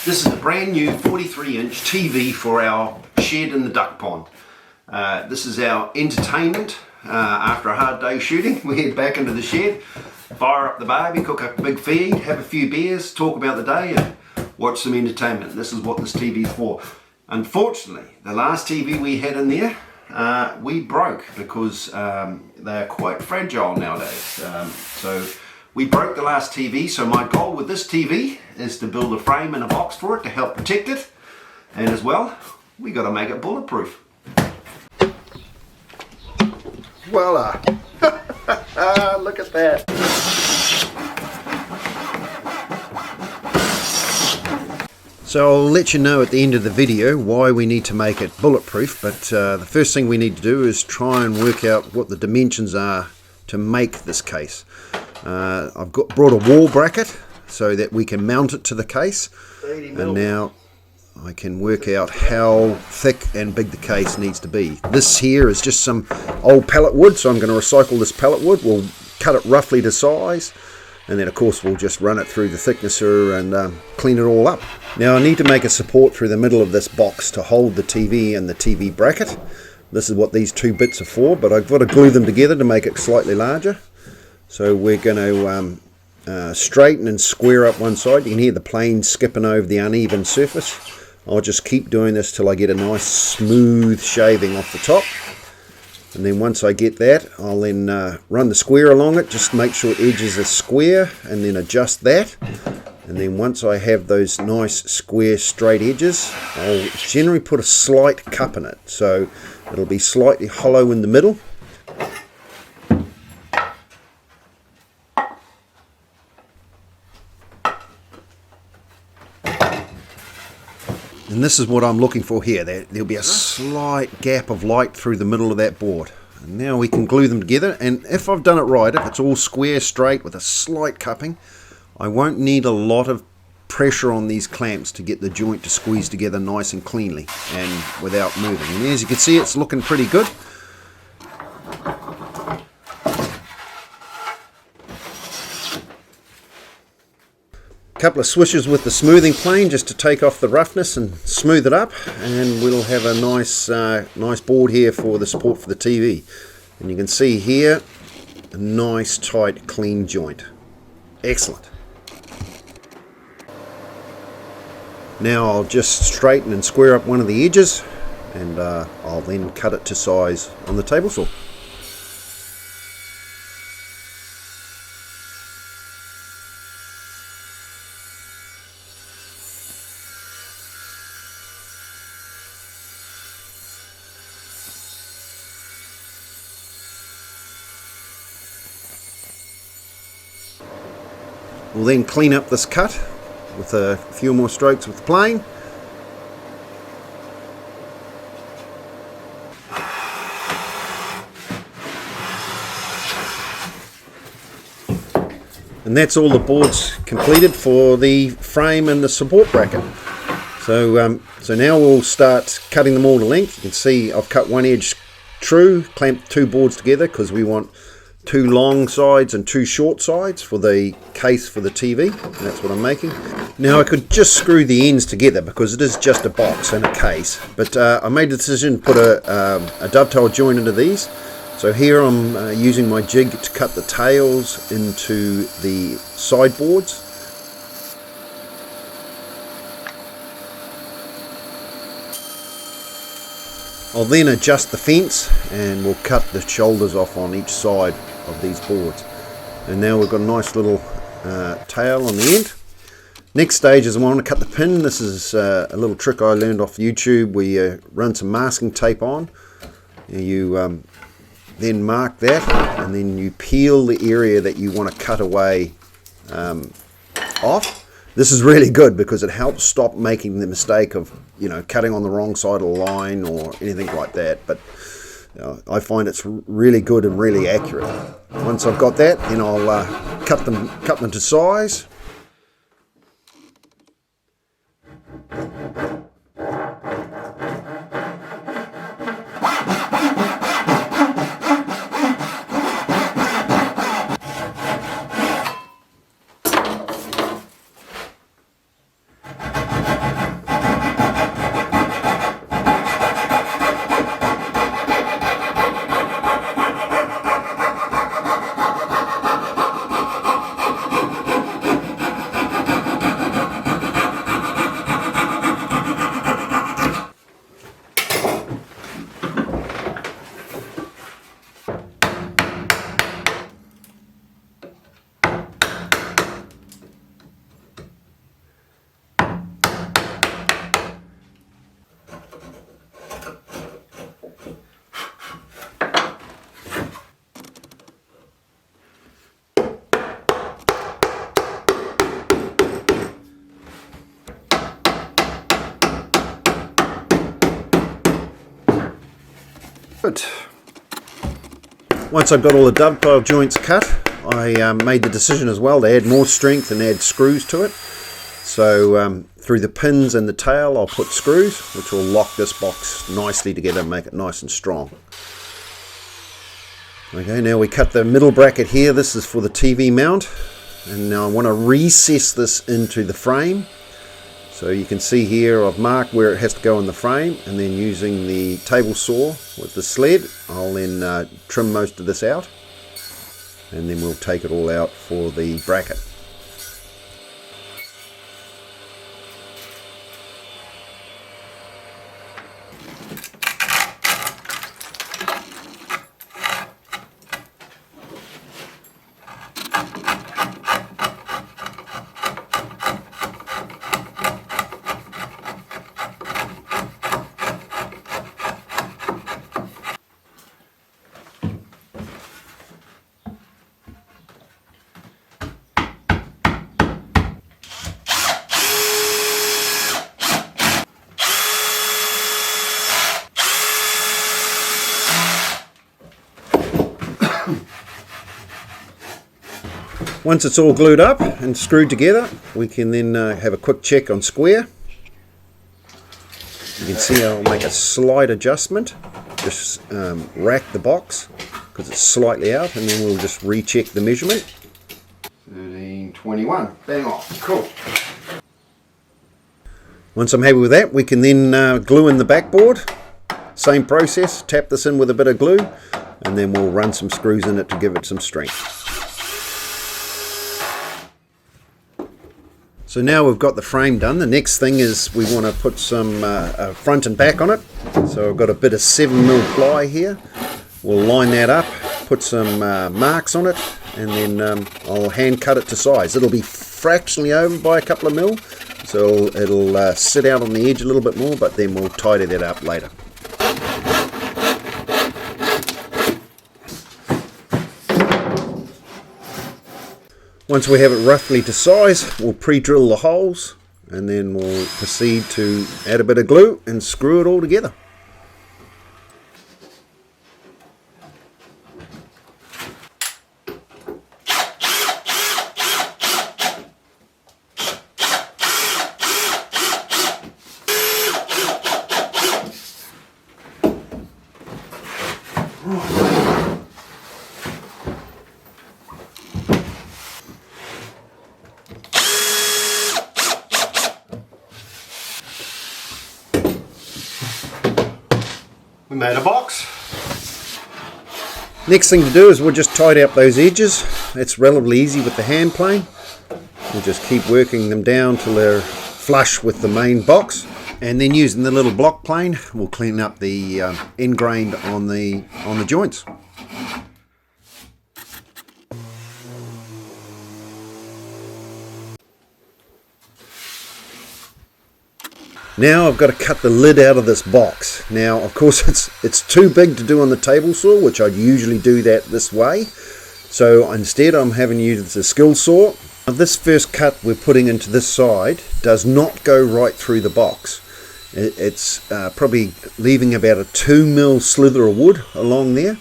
This is a brand new 43-inch TV for our shed in the duck pond. This is our entertainment. After a hard day shooting, we head back into the shed, fire up the barbie, cook a big feed, have a few beers, talk about the day and watch some entertainment. This is what this TV is for. Unfortunately, the last TV we had in there, we broke because they're quite fragile nowadays. So we broke the last TV, so my goal with this TV is to build a frame and a box for it to help protect it. And as well, we got to make it bulletproof. Voila! Look at that! So I'll let you know at the end of the video why we need to make it bulletproof, but the first thing we need to do is try and work out what the dimensions are to make this case. I've brought a wall bracket so that we can mount it to the case, and now I can work out how thick and big the case needs to be. This here is just some old pallet wood, so I'm going to recycle this pallet wood. We'll cut it roughly to size, and then of course we'll just run it through the thicknesser and clean it all up. Now I need to make a support through the middle of this box to hold the TV and the TV bracket. This is what these two bits are for, but I've got to glue them together to make it slightly larger. So we're going to straighten and square up one side. You can hear the plane skipping over the uneven surface. I'll just keep doing this till I get a nice smooth shaving off the top. And then once I get that, I'll then run the square along it, just make sure edges are square, and then adjust that. And then once I have those nice square straight edges, I'll generally put a slight cup in it. So it'll be slightly hollow in the middle. And this is what I'm looking for here. There'll be a slight gap of light through the middle of that board. And now we can glue them together. And if I've done it right, if it's all square straight with a slight cupping, I won't need a lot of pressure on these clamps to get the joint to squeeze together nice and cleanly and without moving. And as you can see, it's looking pretty good. Couple of swishes with the smoothing plane just to take off the roughness and smooth it up, and we'll have a nice board here for the support for the TV. And you can see here a nice tight clean joint. Excellent. Now I'll just straighten and square up one of the edges, and I'll then cut it to size on the table saw. We'll then clean up this cut with a few more strokes with the plane. And that's all the boards completed for the frame and the support bracket. So now we'll start cutting them all to length. You can see I've cut one edge true, clamped two boards together because we want two long sides and two short sides for the case for the TV, and that's what I'm making. Now I could just screw the ends together because it is just a box and a case, but I made the decision to put a dovetail joint into these. So here I'm using my jig to cut the tails into the sideboards. I'll then adjust the fence and we'll cut the shoulders off on each side of these boards. And now we've got a nice little tail on the end. Next stage is I want to cut the pin. This is a little trick I learned off YouTube where you run some masking tape on. You then mark that, and then you peel the area that you want to cut away off. This is really good because it helps stop making the mistake of, cutting on the wrong side of the line or anything like that. But I find it's really good and really accurate. Once I've got that, then I'll cut them to size. Good. Once I've got all the dovetail joints cut, I made the decision as well to add more strength and add screws to it. So through the pins and the tail I'll put screws which will lock this box nicely together and make it nice and strong. Okay, now we cut the middle bracket here. This is for the TV mount, and now I want to recess this into the frame. So you can see here I've marked where it has to go in the frame, and then using the table saw with the sled I'll then trim most of this out, and then we'll take it all out for the bracket. Once it's all glued up and screwed together, we can then have a quick check on square. You can see I'll make a slight adjustment, just rack the box because it's slightly out, and then we'll just recheck the measurement. 1321, bang on, cool. Once I'm happy with that, we can then glue in the backboard. Same process, tap this in with a bit of glue, and then we'll run some screws in it to give it some strength. So now we've got the frame done, the next thing is we want to put some front and back on it. So I've got a bit of 7mm ply here. We'll line that up, put some marks on it, and then I'll hand cut it to size. It'll be fractionally over by a couple of mil, so it'll sit out on the edge a little bit more, but then we'll tidy that up later. Once we have it roughly to size, we'll pre-drill the holes, and then we'll proceed to add a bit of glue and screw it all together. We made a box. Next thing to do is we'll just tidy up those edges. It's relatively easy with the hand plane. We'll just keep working them down till they're flush with the main box, and then using the little block plane we'll clean up the end grain on the joints. Now I've got to cut the lid out of this box. Now of course it's too big to do on the table saw, which I'd usually do that this way. So instead I'm having to use the skill saw. Now this first cut we're putting into this side does not go right through the box. It's probably leaving about a 2mm slither of wood along there.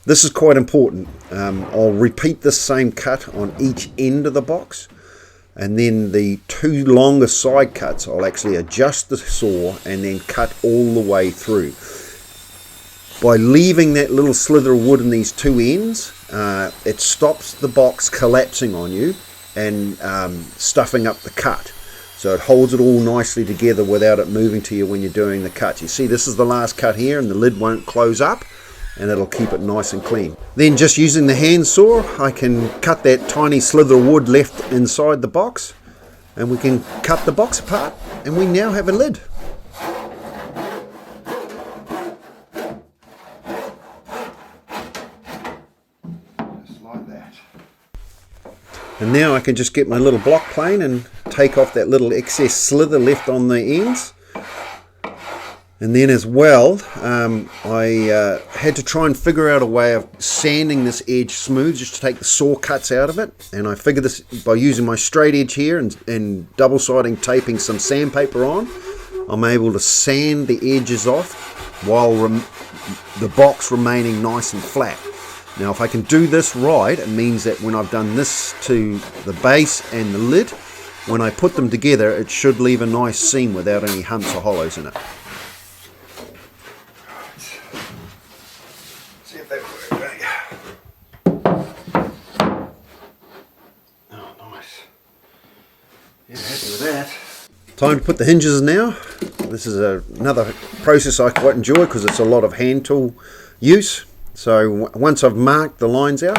This is quite important. I'll repeat this same cut on each end of the box. And then the two longer side cuts, I'll actually adjust the saw and then cut all the way through. By leaving that little slither of wood in these two ends, it stops the box collapsing on you and stuffing up the cut. So it holds it all nicely together without it moving to you when you're doing the cut. You see, this is the last cut here, and the lid won't close up, and it'll keep it nice and clean. Then just using the hand saw, I can cut that tiny slither of wood left inside the box, and we can cut the box apart, and we now have a lid. Just like that. And now I can just get my little block plane and take off that little excess slither left on the ends. And then as well, I had to try and figure out a way of sanding this edge smooth, just to take the saw cuts out of it. And I figured this by using my straight edge here and double-siding taping some sandpaper on, I'm able to sand the edges off while the box remaining nice and flat. Now if I can do this right, it means that when I've done this to the base and the lid, when I put them together, it should leave a nice seam without any humps or hollows in it. See if that works. Oh, nice. Yeah, happy with that. Time to put the hinges in now. This is another process I quite enjoy because it's a lot of hand tool use. So once I've marked the lines out,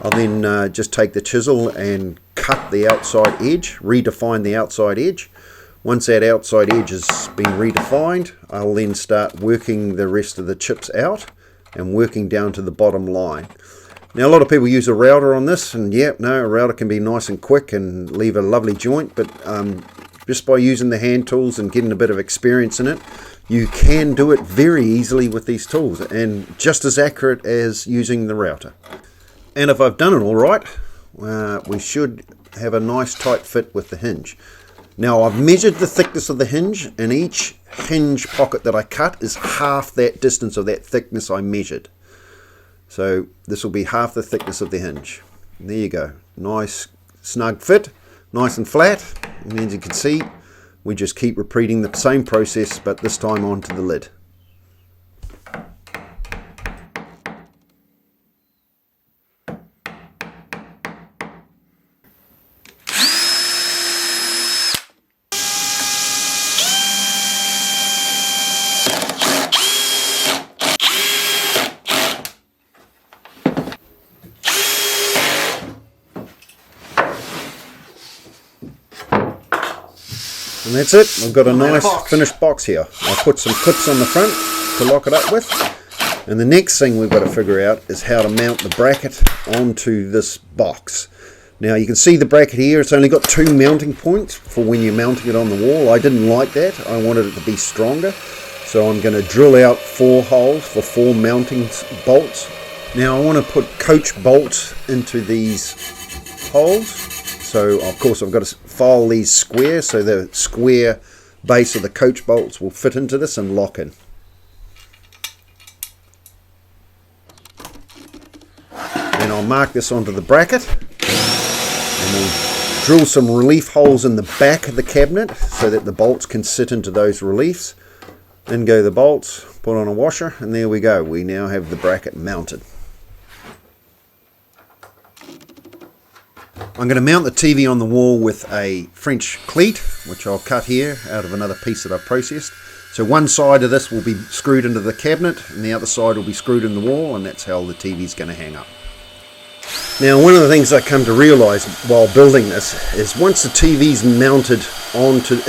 I'll then just take the chisel and cut the outside edge, redefine the outside edge. Once that outside edge has been redefined, I'll then start working the rest of the chips out and working down to the bottom line. Now a lot of people use a router on this, and yeah, no, a router can be nice and quick and leave a lovely joint, but just by using the hand tools and getting a bit of experience in it, you can do it very easily with these tools and just as accurate as using the router. And if I've done it all right, we should have a nice tight fit with the hinge. Now I've measured the thickness of the hinge, and each hinge pocket that I cut is half that distance of that thickness I measured. So this will be half the thickness of the hinge. There you go. Nice snug fit, nice and flat. And as you can see, we just keep repeating the same process, but this time onto the lid. And that's it. I've got a nice finished box here. I'll put some clips on the front to lock it up with. And the next thing we've got to figure out is how to mount the bracket onto this box. Now you can see the bracket here, it's only got 2 mounting points for when you're mounting it on the wall. I didn't like that. I wanted it to be stronger. So I'm going to drill out 4 holes for 4 mounting bolts. Now I want to put coach bolts into these holes. So of course I've got to file these square so the square base of the coach bolts will fit into this and lock in. Then I'll mark this onto the bracket and we'll drill some relief holes in the back of the cabinet so that the bolts can sit into those reliefs. Then go the bolts, put on a washer, and there we go. We now have the bracket mounted. I'm going to mount the TV on the wall with a French cleat, which I'll cut here out of another piece that I've processed. So one side of this will be screwed into the cabinet and the other side will be screwed in the wall, and that's how the TV is going to hang up. Now one of the things I come to realise while building this is once the TV's mounted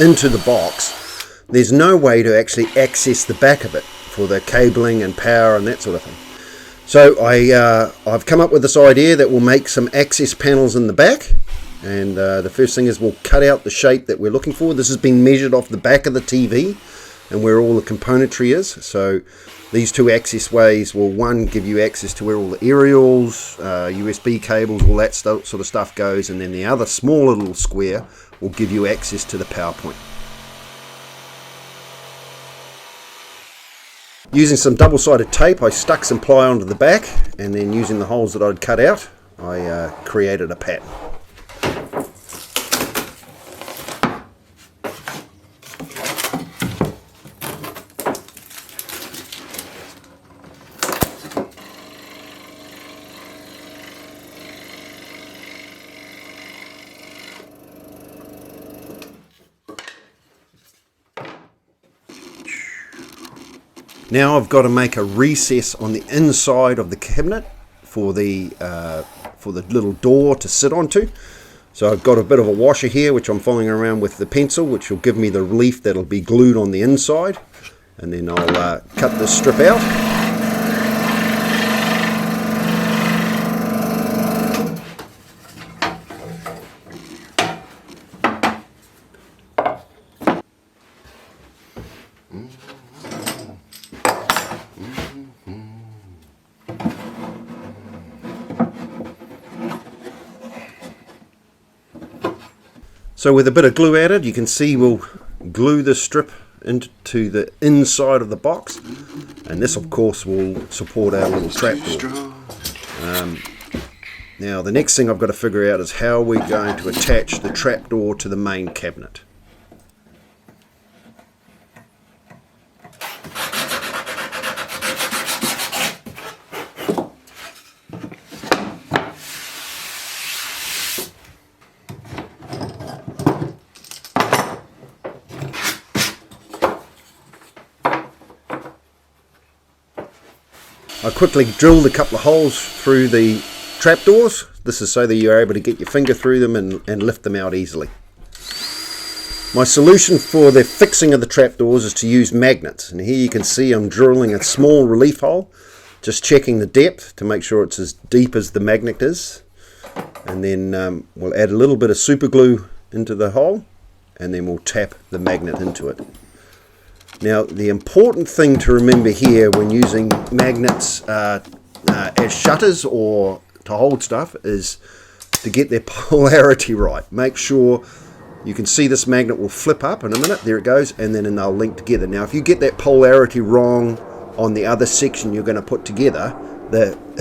into the box, there's no way to actually access the back of it for the cabling and power and that sort of thing. So I've come up with this idea that we'll make some access panels in the back, and the first thing is we'll cut out the shape that we're looking for. This has been measured off the back of the TV and where all the componentry is. So these 2 access ways will, one, give you access to where all the aerials, USB cables, all that sort of stuff goes, and then the other smaller little square will give you access to the power point. Using some double-sided tape, I stuck some ply onto the back, and then using the holes that I'd cut out, I created a pattern. Now I've got to make a recess on the inside of the cabinet for the little door to sit onto. So I've got a bit of a washer here which I'm following around with the pencil, which will give me the relief that'll be glued on the inside, and then I'll cut this strip out. So with a bit of glue added, you can see we'll glue this strip into the inside of the box, and this of course will support our little trapdoor. Now the next thing I've got to figure out is how we're going to attach the trapdoor to the main cabinet. I quickly drilled a couple of holes through the trapdoors. This is so that you're able to get your finger through them and lift them out easily. My solution for the fixing of the trapdoors is to use magnets. And here you can see I'm drilling a small relief hole, just checking the depth to make sure it's as deep as the magnet is. And then we'll add a little bit of super glue into the hole, and then we'll tap the magnet into it. Now the important thing to remember here when using magnets as shutters or to hold stuff is to get their polarity right. Make sure you can see this magnet will flip up in a minute, there it goes, and then they'll link together. Now if you get that polarity wrong on the other section you're going to put together,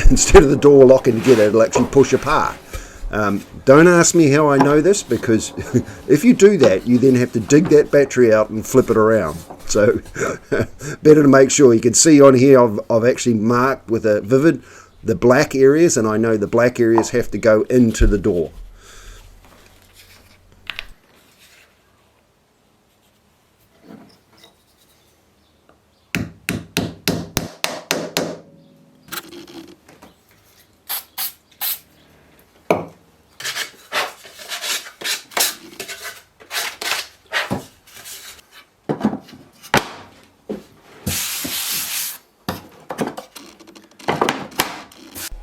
instead of the door locking together, it'll actually push apart. Don't ask me how I know this, because if you do that you then have to dig that battery out and flip it around. So better to make sure. You can see on here I've actually marked with a vivid the black areas, and I know the black areas have to go into the door.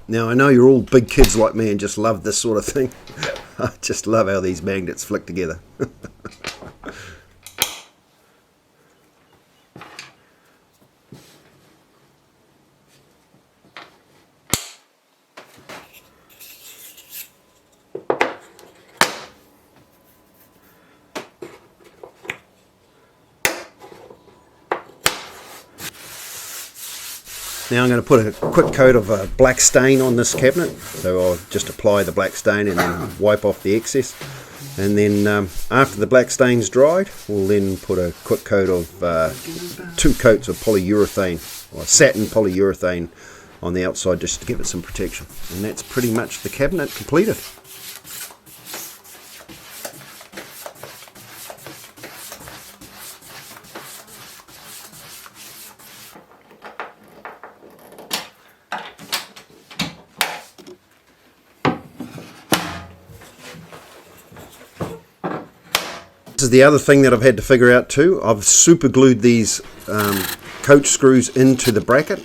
Now I know you're all big kids like me and just love this sort of thing. I just love how these magnets flick together. Now I'm going to put a quick coat of a black stain on this cabinet, so I'll just apply the black stain and then wipe off the excess, and then after the black stain's dried we'll then put a quick coat of 2 coats of polyurethane, or satin polyurethane, on the outside just to give it some protection, and that's pretty much the cabinet completed. This is the other thing that I've had to figure out too. I've super glued these coach screws into the bracket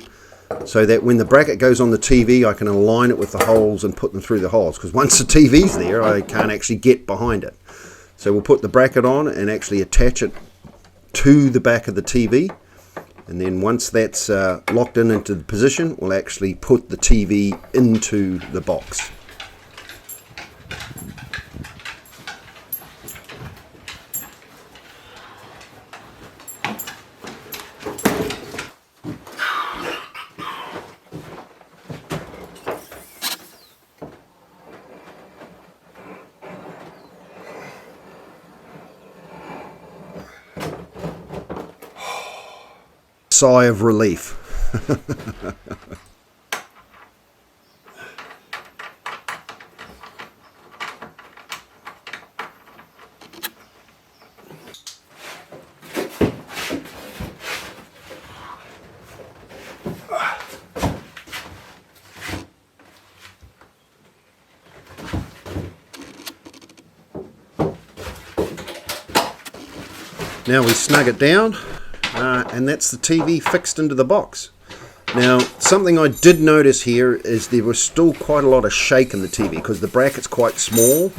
so that when the bracket goes on the TV I can align it with the holes and put them through the holes, because once the TV's there I can't actually get behind it. So we'll put the bracket on and actually attach it to the back of the TV, and then once that's locked into the position we'll actually put the TV into the box. Sigh of relief. Now we snug it down. And that's the TV fixed into the box. Now something I did notice here is there was still quite a lot of shake in the TV because the bracket's quite small.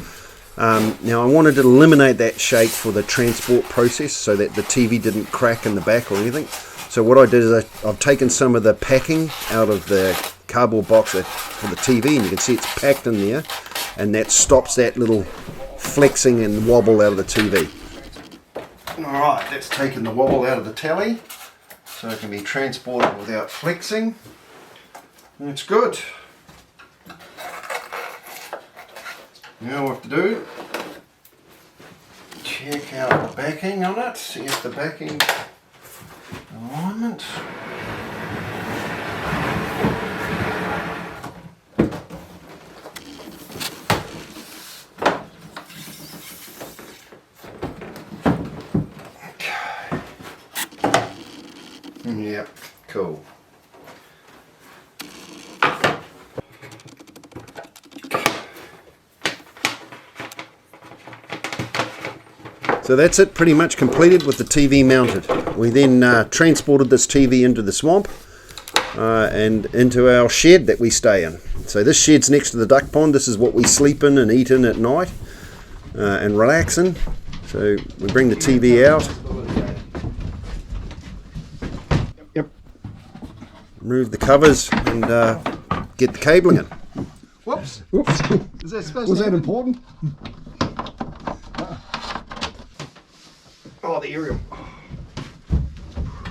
Now I wanted to eliminate that shake for the transport process so that the TV didn't crack in the back or anything. So what I did is I've taken some of the packing out of the cardboard box for the TV, and you can see it's packed in there, and that stops that little flexing and wobble out of the TV. Alright, that's taken the wobble out of the telly so it can be transported without flexing. That's good. Now what to do, check out the backing on it, see if the backing alignment. Yeah, cool. So that's it, pretty much completed with the TV mounted. We then transported this TV into the swamp and into our shed that we stay in. So this shed's next to the duck pond. This is what we sleep in and eat in at night and relax in. So we bring the TV out. Yep. Remove the covers and get the cabling in. Whoops. Whoops. Is that supposed Was to that happen? important? Oh, the aerial.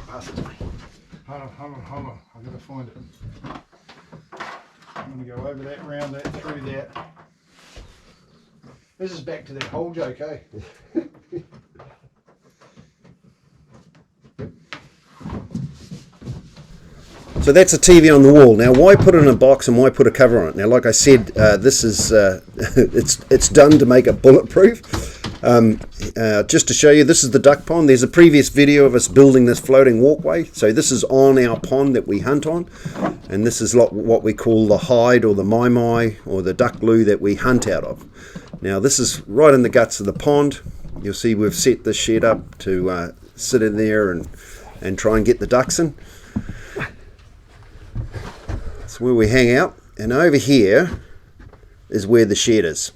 Pass it to me. Hold on. I've got to find it. I'm going to go over that, round that, through that. This is back to that whole joke, eh? So that's a TV on the wall. Now, why put it in a box and why put a cover on it? Now, like I said, this is it's done to make it bulletproof. Just to show you, this is the duck pond. There's a previous video of us building this floating walkway. So this is on our pond that we hunt on, and this is what we call the hide or the mai or the duck glue that we hunt out of. Now, this is right in the guts of the pond. You'll see we've set this shed up to sit in there and try and get the ducks in. That's where we hang out, and over here is where the shed is.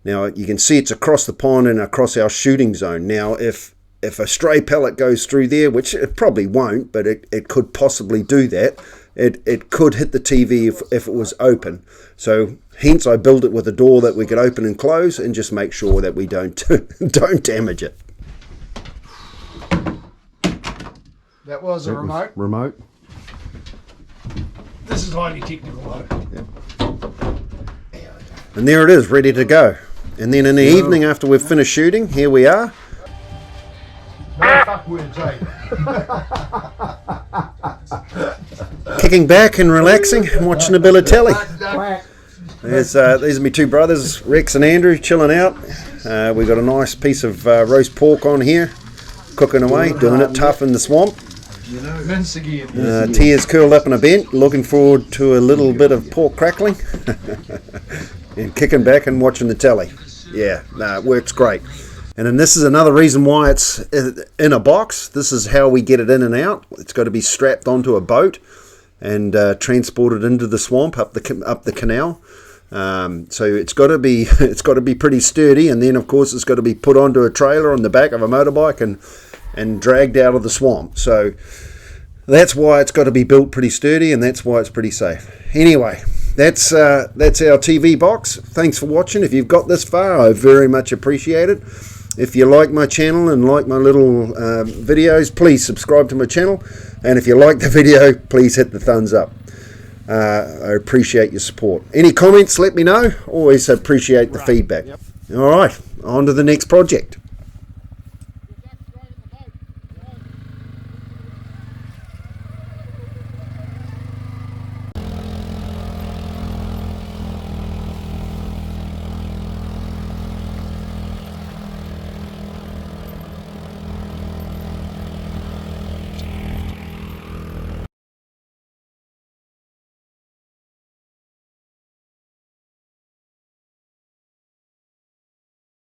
Now you can see it's across the pond and across our shooting zone. Now if a stray pellet goes through there, which it probably won't, but it could possibly do that, it could hit the TV if it was open. So hence I built it with a door that we could open and close and just make sure that we don't damage it. That was a remote. Remote. This is highly technical though. Yep. And there it is, ready to go. And then in the evening after we've finished shooting, here we are. No fuck words, eh? Kicking back and relaxing and watching a bit of telly. These are my two brothers, Rex and Andrew, chilling out. We've got a nice piece of roast pork on here, cooking away, doing it tough in the swamp. Mince again. Tia's curled up in a bench, looking forward to a little bit of pork crackling. And kicking back and watching the telly. Yeah, it works great. And then this is another reason why it's in a box. This is how we get it in and out. It's got to be strapped onto a boat and transported into the swamp up the canal. So it's got to be pretty sturdy, and then of course it's got to be put onto a trailer on the back of a motorbike and dragged out of the swamp. So that's why it's got to be built pretty sturdy, and that's why it's pretty safe. Anyway, that's our TV box. Thanks for watching. If you've got this far, I very much appreciate it. If you like my channel and like my little videos, please subscribe to my channel. And if you like the video, please hit the thumbs up. I appreciate your support. Any comments, let me know. Always appreciate the feedback. Yep. All right, on to the next project.